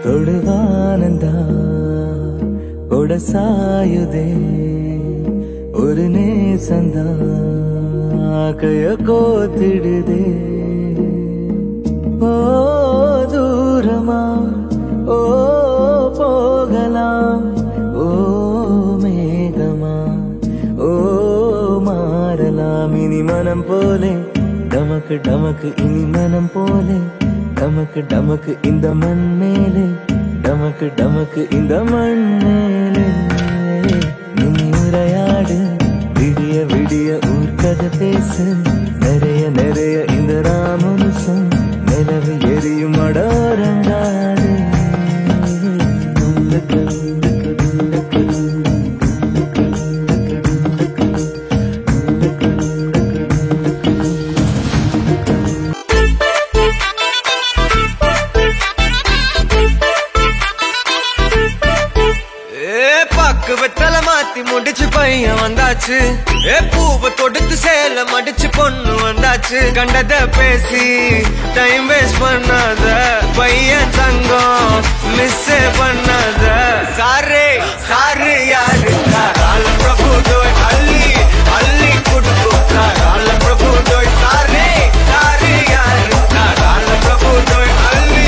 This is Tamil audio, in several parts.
தொடுவானந்தா கொடசாயுதே ஒரு நேசந்தா கைய கோத்திடுதே ஓ தூரமா ஓ போகலாம் ஓ மேகமா ஓ மாறலாம் இனி மனம் போலே டமக்கு டமக்கு இனி மனம் போலே டமக்கு டமக்கு இந்த மண் மேலே டமக்கு டமக்கு இந்த மண் மேலே நீ உரையாடு விடிய விடிய ஊர்க்கதை பேசு நிறைய நிறைய இந்த ராமனுசம் நிலவு எரியும் அடோரங்காடு வெத்தலை மாத்தி முடிச்சு பையன் வந்தாச்சு பூவை தொடுத்து சேல மடிச்சு பொண்ணு வந்தாச்சு கண்டத பேசி டைம் வேஸ்ட் பண்ணாத பையன் தங்கம் மிஸ் பண்ணாத சாரு சாரு யாரு கால பிரபு தோய் அள்ளி அள்ளி குடுக்கும் கால பிரபு தோய் சாரு சாரு யாரு கால பிரபு தோய் அள்ளி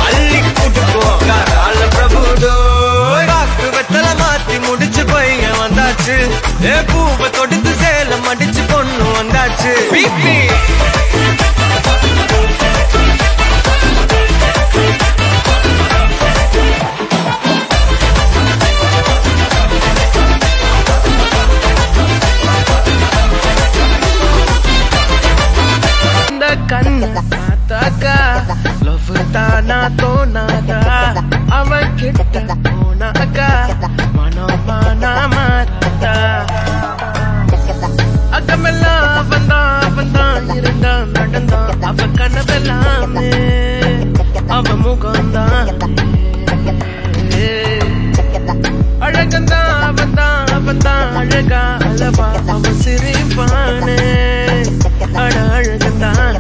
அள்ளி குடுக்கும் கால பிரபு தோய் வெத்தலை மாத்தி முடிச்சு பையன் வந்தாச்சு பூவை தொடுத்து சேலம் அடிச்சு பொண்ணு வந்தாச்சு பிபி இந்த கண்ணு பார்த்தாக்கா லவ் தானா தோணாதா அவன் கிட்ட போனாக்கா மனமானா மாறாதா அக்கமெல்லாம் அவன்தான் இருந்தான் நடந்தான் அவ கனவெல்லாமே அவ முகம்தான் அழகந்தான் அவன்தான் அழகா அளவா அவ சிரிப்பானே அட அழகந்தான்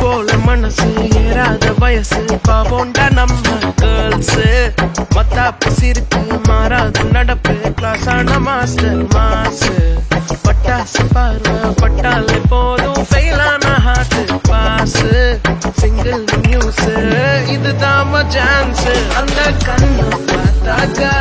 போல மனசு ஏறாத வயசு பாவோண்டா நம்ம கேர்ள்ஸ் மத்தாப்பு சிரிப்பு மாறாது நடப்பு கிளாஸ் ஆன மாஸ்டர் மாசு பட்டாசு பார்வை பட்டாலே போதும் ஃபெயிலான ஹார்ட் பாஸ் சிங்கிள் நியூஸ் இதுதான் சான்ஸ் அந்த கண்ணு பார்த்தாக்கா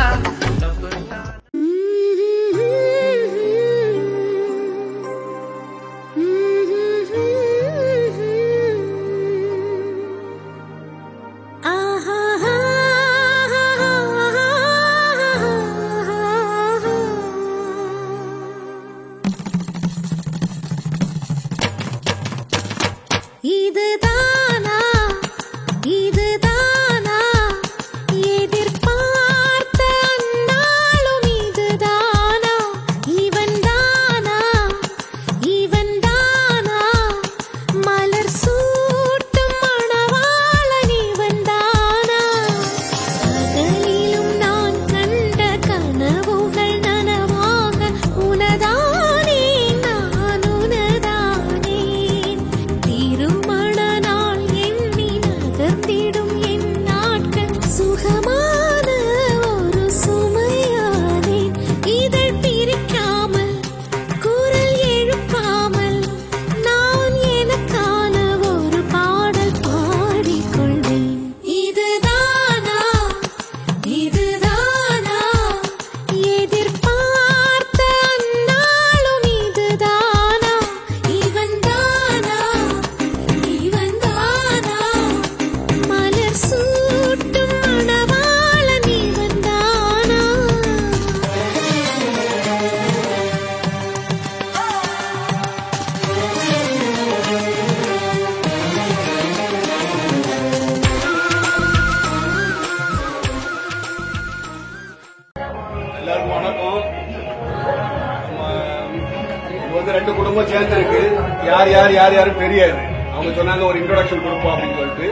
ரெண்டு குடும்பம் சேர்ந்து இருக்கு. யார் யார் யார் யாரும் தெரியாது. அவங்க சொன்னாங்க ஒரு இன்ட்ரோடக்ஷன் கொடுப்போம் அப்படின்னு சொல்லிட்டு.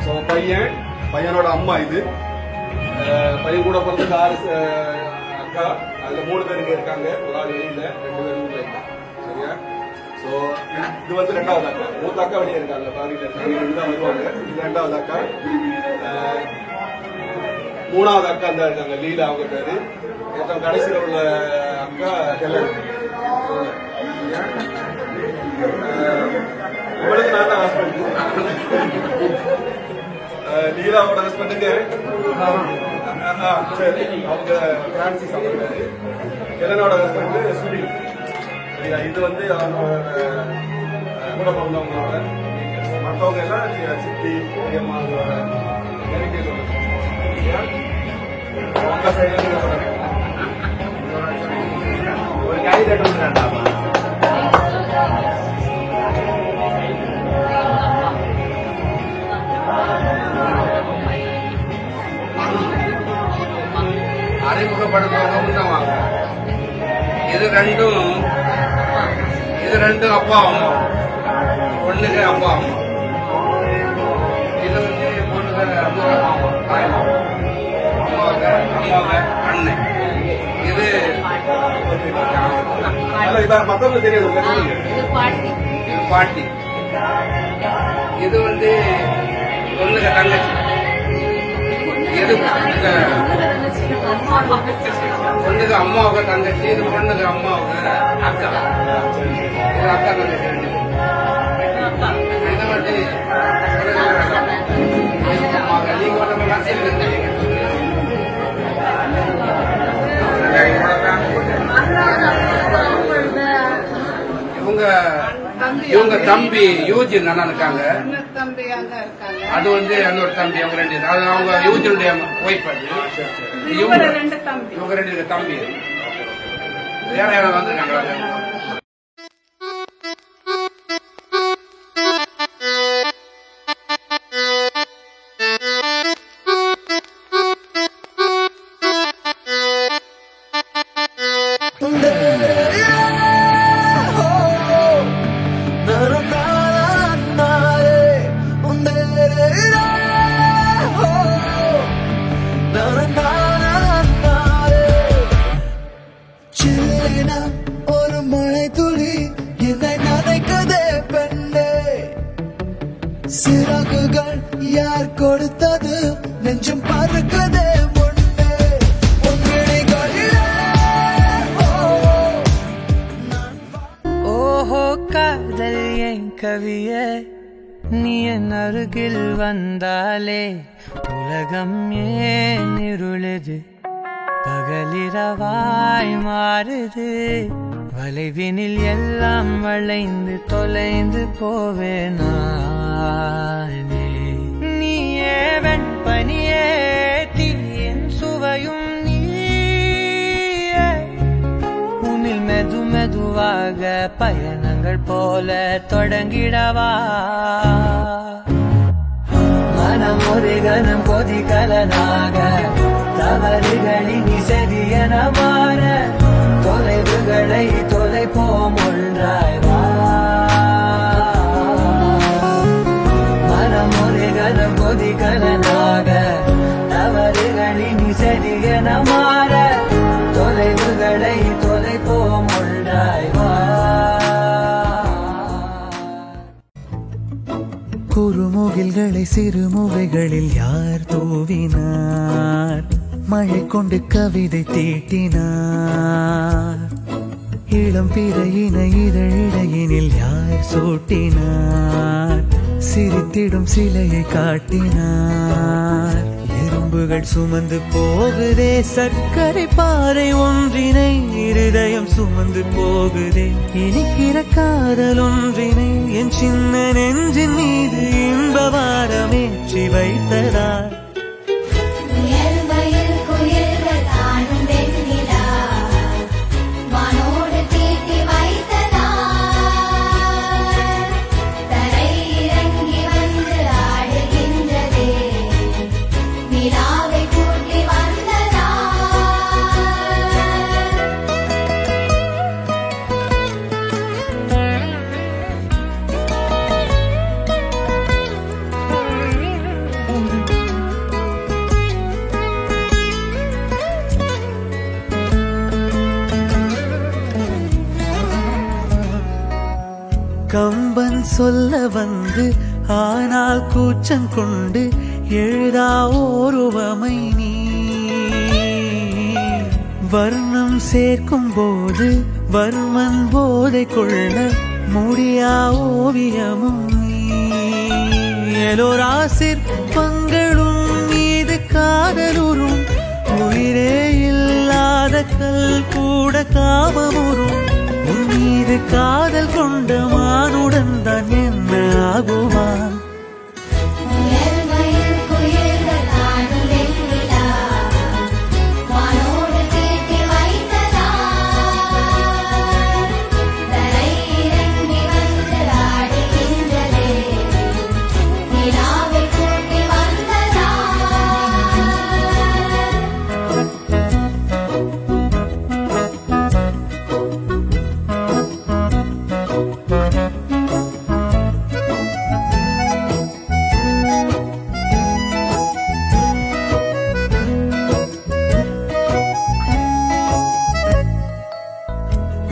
ஸோ பையனோட அம்மா இது பையன் கூட பிறந்தது 6 அக்கா. அதுல 3 பேர் இங்க இருக்காங்க, ஒரு ஆள் வெளியில, 2 பேர் ஊர்ல இருக்காங்க. சரியா? சோ இது வந்து 2வது அக்கா. மூத்த அக்கா வெளியே இருக்காங்க, பாரியில இருக்காங்க. இதுதான் வருவாங்க. இது 2வது அக்கா. 3வது அக்கா அந்த இருக்காங்க, லீலா அவங்க பேரு. கடைசியில் உள்ள அக்கா ஹெலன். உங்களுக்கு நான் தான் ஹஸ்பண்ட். லீலாவோட ஹஸ்பண்டுக்கு சரி, அவங்க பிரான்சிஸ் அவங்க. ஹெலனோட ஹஸ்பண்ட் சுனில். சரியா? இது வந்து கூட பிறந்தவங்களோட. மற்றவங்க எல்லாம் சித்தி பெரியம்மா ஒரு கை தட்டுறாண்டாமா. அறிமுகப்படுத்துவாங்க. இது ரெண்டும் அப்பா அம்மா, பொண்ணுக்கு அப்பா அம்மா. இது வந்து பொண்ணுக்கு அம்மாவுக்கு அண்ணன். இது மத்தவங்க தெரியாது. இது பாட்டி. இது வந்து பொண்ணுக்கு தங்கச்சி. இது பொண்ணுக்கு அம்மாவுக்கு தங்கச்சி. இது பொண்ணுக்கு அம்மாவுக்கு அக்கா. இது அக்கா தங்கச்சி. இது வந்து இவங்க தம்பி யூஜின் அண்ணா இருக்காங்க. அது வந்து என்னோட தம்பி. அவங்க 2 அது அவங்க யூஜினுடைய ஒய்ஃப். இவங்க 2 தம்பி. வேற யாராவது வந்துருக்காங்க. ஒரு மழை துளி என்னை நனைக்கதே பெண்ணே. சிறகுகள் யார் கொடுத்தது, நெஞ்சம் பறக்கதே முன்னே. ஓஹோ காதல் என் கவியே, நீ என் அருகில் வந்தாலே உலகம் ஏன் இருளுது, பகலிரவாய் மாறுது. வளைவினில் எல்லாம் வளைந்து தொலைந்து போவேனானே. நீயே வெண்பனியே, தீயின் சுவையும் நீயே. உன்னில் மெது மெதுவாக பயணங்கள் போல தொடங்கிடவா. மனம் ஒரு கணம் கொதிகலனாக, தவறுகளின் செவியன மாற, தொலைவுகளை தொலைப்போம் ஒன்றாய் வா. மனம் ஒரு கணம் கொதிகலனாக, தவறுகளின் செவியன மாற, தொலைவுகளை தொலைப்போம் ஒன்றாய் வா. குறுமுகில்களை சிறுமுகைகளில் யார் தூவினார், மழை கொண்டு கவிதை தீட்டினார். இளம் பிறையின இதழிடையினில் யார் சூட்டினார், சிரித்திடும் சிலையை காட்டினார். எறும்புகள் சுமந்து போகுதே சர்க்கரை பாறை ஒன்றினை, இருதயம் சுமந்து போகுதே இனிக்கிற காதல் ஒன்றினை. என் சின்ன நெஞ்சின் மீது இன்ப வாரமேற்றி வைத்ததார். சொல்ல வந்து ஆனால் கூச்சங்கொண்டு எழுதா ஓருவமை நீ வர்ணம் சேர்க்கும் போது வர்மன் போதை கொள்ள முடியா ஓவியமும் எலோரா சிற்பங்களும் மீது காதலுறும் உயிரே இல்லாத கல் கூட காமமுறும் உன் மீது காதல் கொண்ட மானுடன் தான் என்ன ஆகுவான்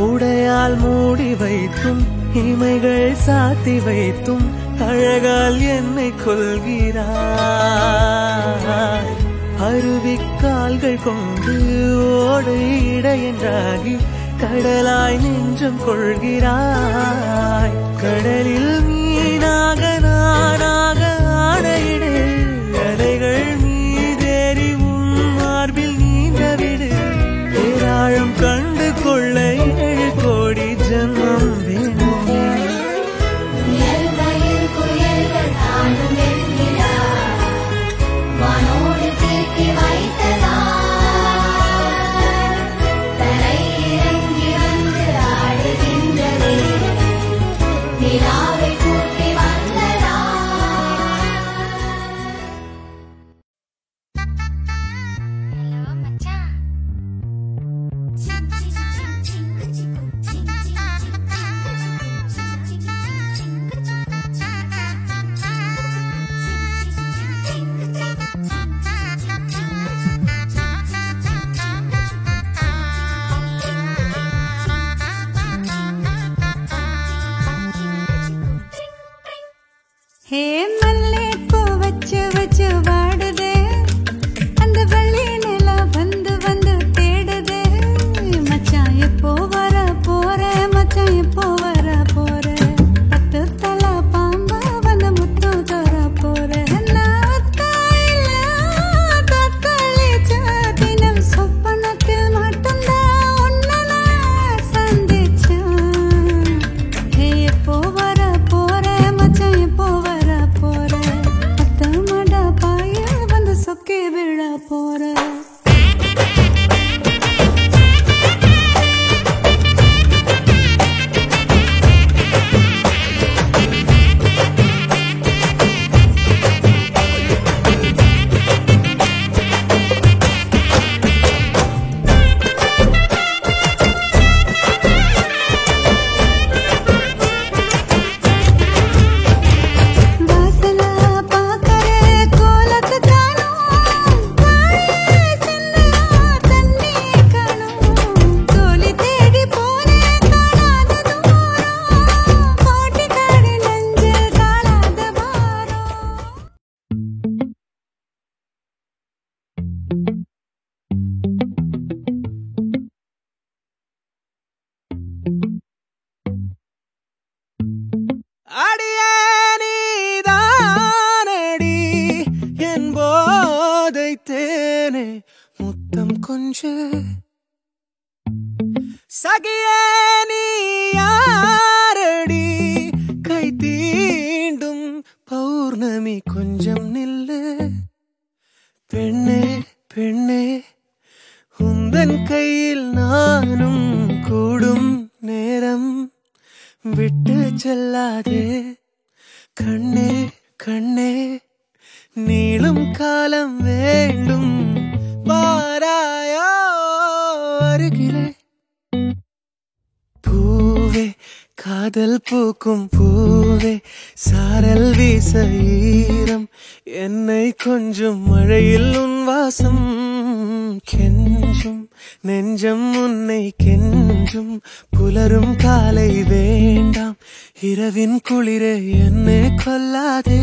உடையால் மூடி வைத்தும் இமைகள் சாத்தி வைத்தும் அழகால் என்னை கொள்கிறாய் அருவிக்கால்கள் கொண்டு ஓடை இடையென்றாகி கடலாய் நெஞ்சம் கொள்கிறாய் கடலில் மீனாக நானாக ஆடையிடு அலைகள் மீதேறி உன் மார்பில் நீண்டவிடு ஏராளம் கண்டு கொள்ள 7 கோடி ஜன்மம் வேண்டுமே சகியே நீ யாரடி கை தீண்டும் பௌர்ணமி கொஞ்சம் நில்லு பெண்ணே பெண்ணே உந்தன் கையில் நானும் கூடும் நேரம் விட்டு செல்லாதே கண்ணே கண்ணே நீளும் காலம் வேண்டும் வாராயோ அருகிலே பூவே காதல் பூக்கும் பூவே சாரல் வீச ஈரம் என்னை கொஞ்சம் மழையில் உன் வாசம் கெஞ்சும் நெஞ்சம் உன்னை கெஞ்சும் புலரும் காலை வேண்டாம் இரவின் குளிரே என்னை கொல்லாதே